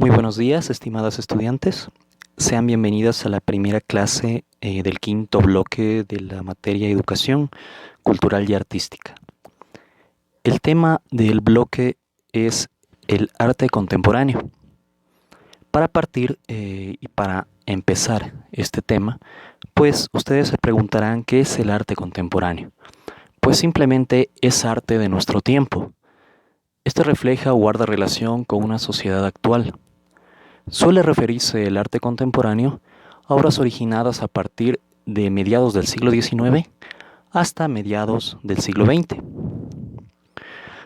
Muy buenos días, estimadas estudiantes. Sean bienvenidas a la primera clase del quinto bloque de la materia Educación Cultural y Artística. El tema del bloque es el arte contemporáneo. Para partir y para empezar este tema, pues ustedes se preguntarán qué es el arte contemporáneo. Pues simplemente es arte de nuestro tiempo. Este refleja o guarda relación con una sociedad actual. Suele referirse el arte contemporáneo a obras originadas a partir de mediados del siglo XIX hasta mediados del siglo XX.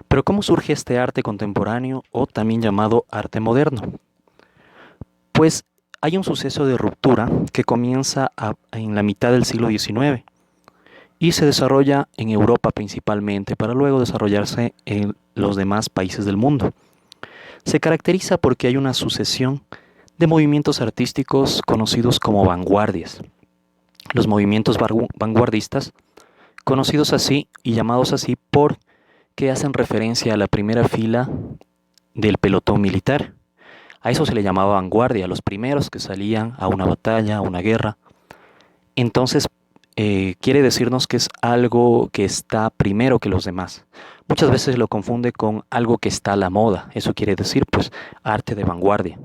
Pero ¿cómo surge este arte contemporáneo o también llamado arte moderno? Pues hay un suceso de ruptura que comienza en la mitad del siglo XIX y se desarrolla en Europa principalmente para luego desarrollarse en los demás países del mundo. Se caracteriza porque hay una sucesión de movimientos artísticos conocidos como vanguardias. Los movimientos vanguardistas, conocidos así y llamados así porque hacen referencia a la primera fila del pelotón militar. A eso se le llamaba vanguardia, los primeros que salían a una batalla, a una guerra. Entonces, quiere decirnos que es algo que está primero que los demás. Muchas veces lo confunde con algo que está a la moda. Eso quiere decir, pues, arte de vanguardia.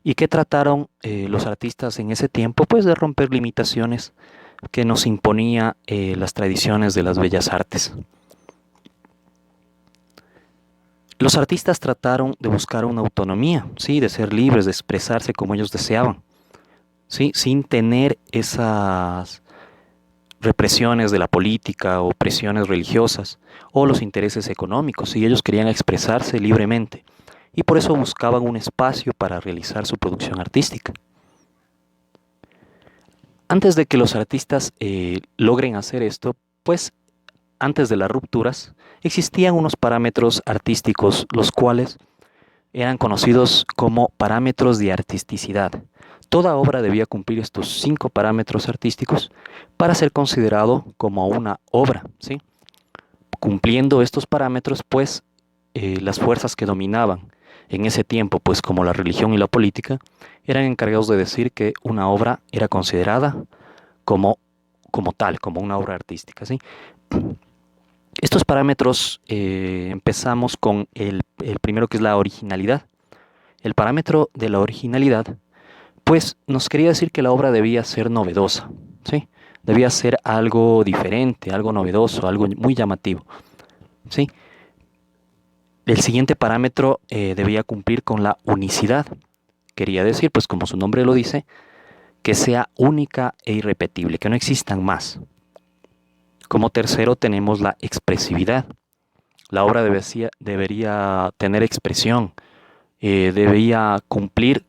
¿Y qué trataron los artistas en ese tiempo? Pues de romper limitaciones que nos imponía las tradiciones de las bellas artes. Los artistas trataron de buscar una autonomía, ¿sí? De ser libres, de expresarse como ellos deseaban, ¿sí? Sin tener esas represiones de la política o presiones religiosas o los intereses económicos, y ellos querían expresarse libremente y por eso buscaban un espacio para realizar su producción artística. Antes de que los artistas logren hacer esto, pues antes de las rupturas, existían unos parámetros artísticos, los cuales eran conocidos como parámetros de artisticidad. Toda obra debía cumplir estos 5 parámetros artísticos para ser considerado como una obra, ¿sí? Cumpliendo estos parámetros, pues las fuerzas que dominaban en ese tiempo, pues como la religión y la política, eran encargados de decir que una obra era considerada como, como tal, como una obra artística, ¿sí? Estos parámetros empezamos con el primero, que es la originalidad. El parámetro de la originalidad, pues nos quería decir que la obra debía ser novedosa, ¿sí? Debía ser algo diferente, algo novedoso, algo muy llamativo, ¿sí? El siguiente parámetro debía cumplir con la unicidad. Quería decir, pues como su nombre lo dice, que sea única e irrepetible, que no existan más. Como tercero tenemos la expresividad. La obra debería tener expresión, debía cumplir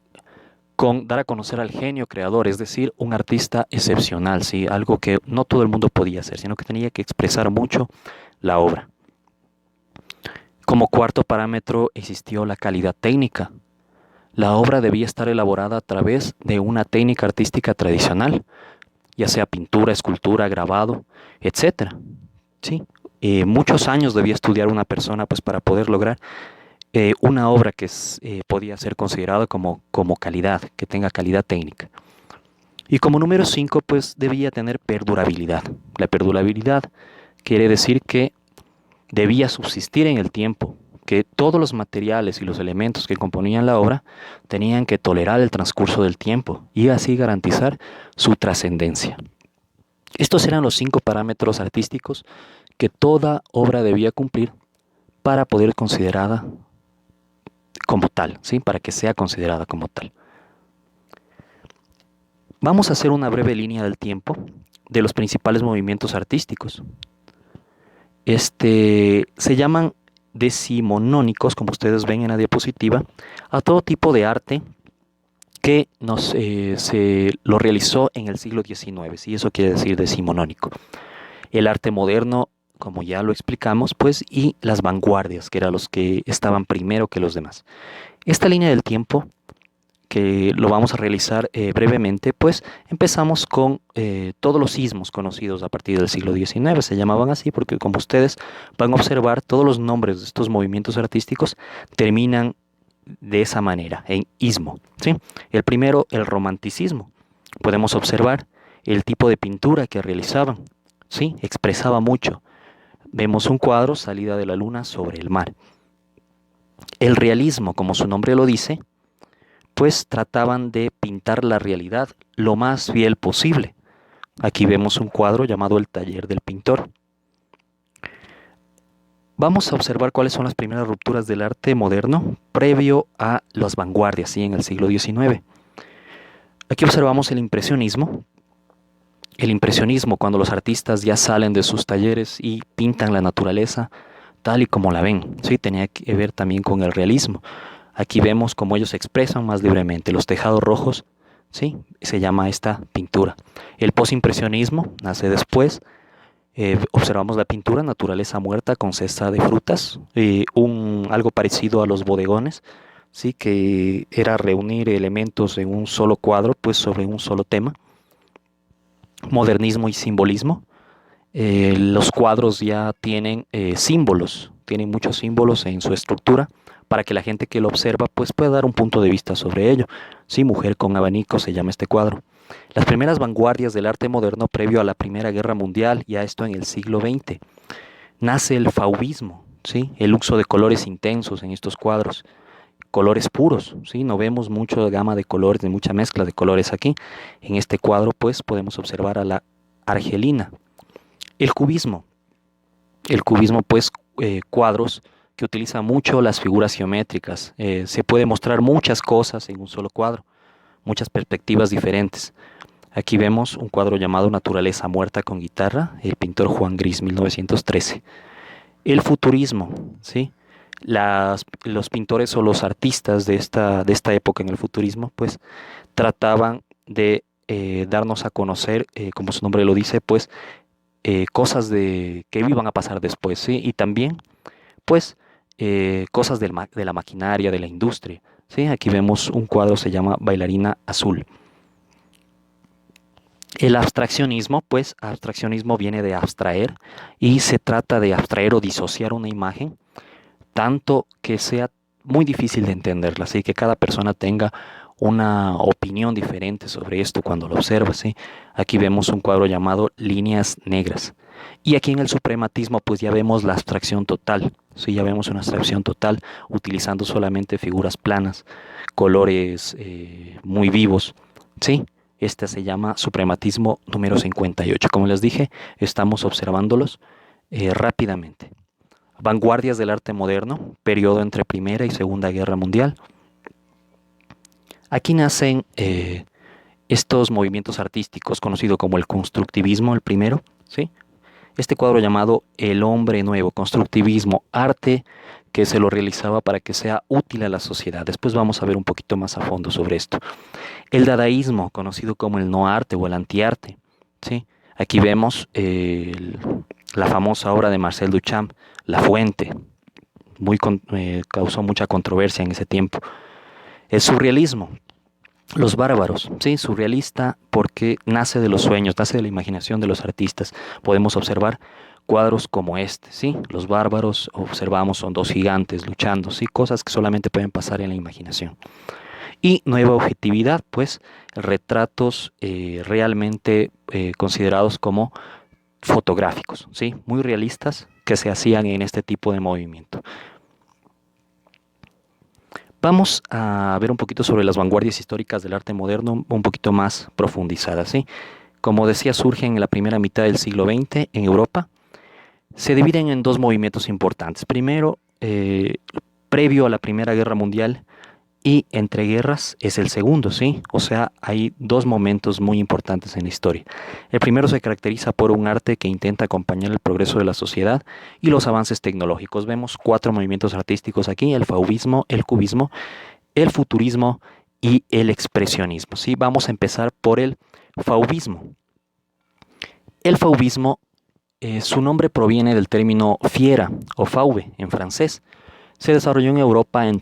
con dar a conocer al genio creador, es decir, un artista excepcional, ¿sí? Algo que no todo el mundo podía hacer, sino que tenía que expresar mucho la obra. Como cuarto parámetro existió la calidad técnica. La obra debía estar elaborada a través de una técnica artística tradicional, ya sea pintura, escultura, grabado, etcétera. ¿Sí? Muchos años debía estudiar una persona pues, para poder lograr una obra que podía ser considerada como calidad, que tenga calidad técnica. Y como número 5, pues debía tener perdurabilidad. La perdurabilidad quiere decir que debía subsistir en el tiempo, que todos los materiales y los elementos que componían la obra tenían que tolerar el transcurso del tiempo y así garantizar su trascendencia. Estos eran los 5 parámetros artísticos que toda obra debía cumplir para poder ser considerada como tal, ¿sí? Para que sea considerada como tal. Vamos a hacer una breve línea del tiempo de los principales movimientos artísticos. Se llaman decimonónicos, como ustedes ven en la diapositiva, a todo tipo de arte que se lo realizó en el siglo XIX, ¿sí? Eso quiere decir decimonónico. El arte moderno, como ya lo explicamos, pues, y las vanguardias, que eran los que estaban primero que los demás. Esta línea del tiempo, que lo vamos a realizar brevemente, pues empezamos con todos los sismos conocidos a partir del siglo XIX, se llamaban así porque como ustedes van a observar, todos los nombres de estos movimientos artísticos terminan de esa manera, en ismo, ¿sí? El primero, el romanticismo. Podemos observar el tipo de pintura que realizaban, ¿sí? Expresaba mucho. Vemos un cuadro, Salida de la luna sobre el mar. El realismo, como su nombre lo dice, pues trataban de pintar la realidad lo más fiel posible. Aquí vemos un cuadro llamado El taller del pintor. Vamos a observar cuáles son las primeras rupturas del arte moderno previo a las vanguardias, ¿sí? En el siglo XIX. Aquí observamos el impresionismo. El impresionismo, cuando los artistas ya salen de sus talleres y pintan la naturaleza tal y como la ven, ¿sí? Tenía que ver también con el realismo. Aquí vemos cómo ellos se expresan más libremente. Los tejados rojos, ¿sí? Se llama esta pintura. El posimpresionismo nace después. Observamos la pintura Naturaleza muerta con cesta de frutas, algo parecido a los bodegones, ¿sí? Que era reunir elementos en un solo cuadro, pues sobre un solo tema. Modernismo y simbolismo. Los cuadros ya tienen símbolos, tienen muchos símbolos en su estructura para que la gente que lo observa pues pueda dar un punto de vista sobre ello. Sí, Mujer con abanico se llama este cuadro. Las primeras vanguardias del arte moderno previo a la Primera Guerra Mundial, ya esto en el siglo XX. Nace el fauvismo, ¿sí? El uso de colores intensos en estos cuadros, colores puros, ¿sí? No vemos mucha gama de colores, ni mucha mezcla de colores aquí. En este cuadro pues podemos observar a la Argelina. El cubismo. El cubismo, pues, cuadros que utilizan mucho las figuras geométricas. Se puede mostrar muchas cosas en un solo cuadro, muchas perspectivas diferentes. Aquí vemos un cuadro llamado Naturaleza muerta con guitarra, el pintor Juan Gris, 1913. El futurismo, ¿sí? Los pintores o los artistas de esta época en el futurismo, pues, trataban de darnos a conocer, como su nombre lo dice, pues, cosas que iban a pasar después, ¿sí? Y también, pues, cosas de la maquinaria, de la industria, ¿sí? Aquí vemos un cuadro, se llama Bailarina Azul. El abstraccionismo, pues, abstraccionismo viene de abstraer y se trata de abstraer o disociar una imagen, tanto que sea muy difícil de entenderla, así que cada persona tenga una opinión diferente sobre esto cuando lo observa, ¿sí? Aquí vemos un cuadro llamado Líneas Negras. Y aquí en el suprematismo pues ya vemos la abstracción total, ¿sí? Ya vemos una abstracción total utilizando solamente figuras planas, colores muy vivos, ¿sí? Este se llama suprematismo número 58. Como les dije, estamos observándolos rápidamente. Vanguardias del arte moderno, periodo entre Primera y Segunda Guerra Mundial. Aquí nacen estos movimientos artísticos, conocido como el constructivismo, el primero, ¿sí? Este cuadro llamado El hombre nuevo, constructivismo, arte que se lo realizaba para que sea útil a la sociedad. Después vamos a ver un poquito más a fondo sobre esto. El dadaísmo, conocido como el no arte o el antiarte, ¿sí? Aquí vemos la famosa obra de Marcel Duchamp, La Fuente, causó mucha controversia en ese tiempo. El surrealismo, los bárbaros, ¿sí? Surrealista porque nace de los sueños, nace de la imaginación de los artistas. Podemos observar cuadros como este, ¿sí? Los bárbaros, observamos, son dos gigantes luchando, ¿sí? Cosas que solamente pueden pasar en la imaginación. Y nueva objetividad, pues retratos realmente considerados como fotográficos, ¿sí? Muy realistas que se hacían en este tipo de movimiento. Vamos a ver un poquito sobre las vanguardias históricas del arte moderno, un poquito más profundizadas, ¿sí? Como decía, surgen en la primera mitad del siglo XX en Europa. Se dividen en dos movimientos importantes. Primero, previo a la Primera Guerra Mundial, y entre guerras es el segundo, ¿sí? O sea, hay dos momentos muy importantes en la historia. El primero se caracteriza por un arte que intenta acompañar el progreso de la sociedad y los avances tecnológicos. Vemos cuatro movimientos artísticos aquí: el fauvismo, el cubismo, el futurismo y el expresionismo, ¿sí? Vamos a empezar por el fauvismo. El fauvismo, su nombre proviene del término fiera o fauve en francés. Se desarrolló en Europa entre